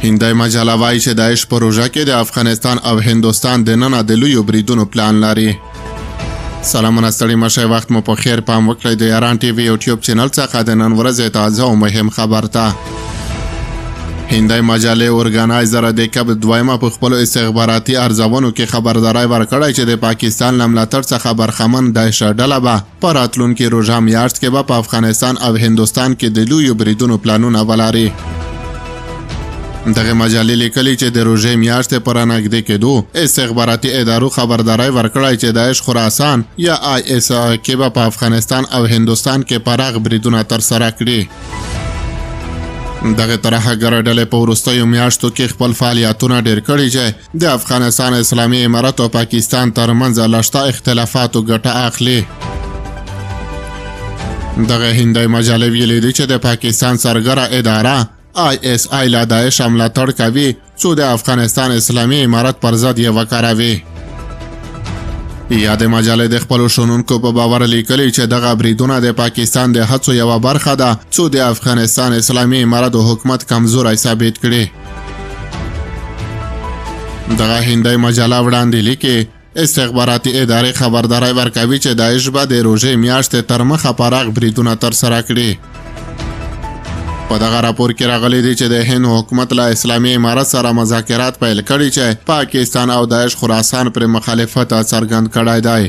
هندۍ مجله وایي چې داعش په روژه کې د افغانستان او هندوستان دننه د لویو بریدونو پلان لري. سلامونه ستړي مشئ، وخت مو په خیر. پام وکړئ د ایران ټي وي یوټیوب چینل څخه د نن ورځې تازه او مهم خبر ته. هندۍ مجلې اورګنایزر د کب دویمه په خپلو استخباراتي ارزونو کې خبرداری ورکړی چې د پاکستان له ملاتړ څخه برخمن داعش ډله به په راتلونکي روژه میاشت کې به په افغانستان او هندوستان کې د لویو بریدونو پلانونه ولري. دغه مجلې لیکلي چې د روژې میاشتې په رانږدې کېدو استخباراتي ادارو خبرداری ورکړی چې داعش خراسان یا IS کې به په افغانستان او هندوستان کې پراخ بریدونه ترسره کړي. دغه ترهګر ډلې په وروستیو میاشتو کې خپل فعالیتونه ډېر کړي چې د افغانستان اسلامي امارت او پاکستان ترمنځ له شته اختلافاتو ګټه اخلي. دغه هندۍ مجلې ویلي دي چې د پاکستان سرګره اداره ISI له داعش ملاتړ کوي څو د افغانستان اسلامي امارت پر ضد یې وکاروي. یادې مجلې د خپلو شنونکو په باور لیکلي چې دغه بریدونه د پاکستان د هڅو یوه برخه ده څو د افغانستان اسلامي امارت حکومت کمزوری ثابت کړي. دغه هندۍ مجله وړاندې لیکي استخباراتي ادارې خبرداری ورکوي چې داعش به د روژې میاشتې تر مخه پراخ بریدونه ترسره کړي. په دغه راپور کې راغلی دی چې د هند حکومت له اسلامي امارت سره مذاکرات پیل کړي چې پاکستان او داعش خراسان پر مخالفت څرګند کړی دی.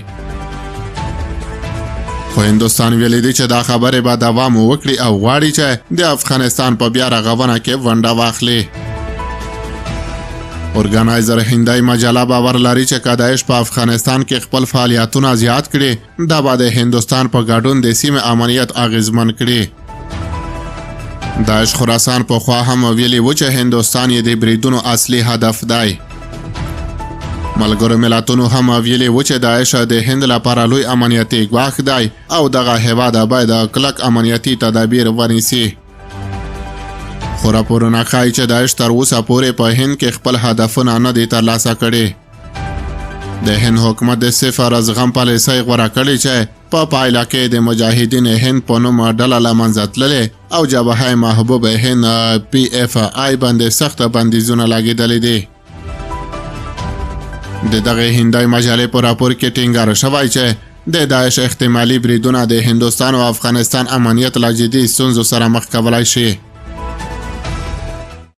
خو هندوستان ویلي دی چې دا خبرې به دوام وکړي او غواړي چې د افغانستان په بیا رغونه کې ونډه واخلي. اورګنایزر هندۍ مجله باور لري چې که داعش په افغانستان کې خپل فعالیتونه زیات کړي دا به د هندوستان په ګډون د سیمې امنیت اغیزمن کړي. داعش خراسان په خوا هم ویلي و چې هندوستان یې د بریدونو اصلي هدف دی. ملګرو ملتونو هم ویلي و چې داعش د هند لپاره لوی امنیتي ګواښ دی او دغه هیواد باید کلک امنیتي تدابیر ونیسي. خو راپورونه ښایي چې داعش تر اوسه پورې په هند کې خپل هدفونه نه دي ترلاسه کړي. د هند حکومت د صفر زغم پالیسۍ غوره کړې چې په پایله کې د مجاهدین هند په نوم ډله له منځه تللې او جبهه محبوب هند PFI باندې سخت بندیزونه لګېدلي دي. د دغه هندۍ مجلې په راپور کې ټینګار شوی چې د داعش احتمالي بریدونه د هندوستان او افغانستان امنیت له جدي ستونزو سره مخ کولی شي.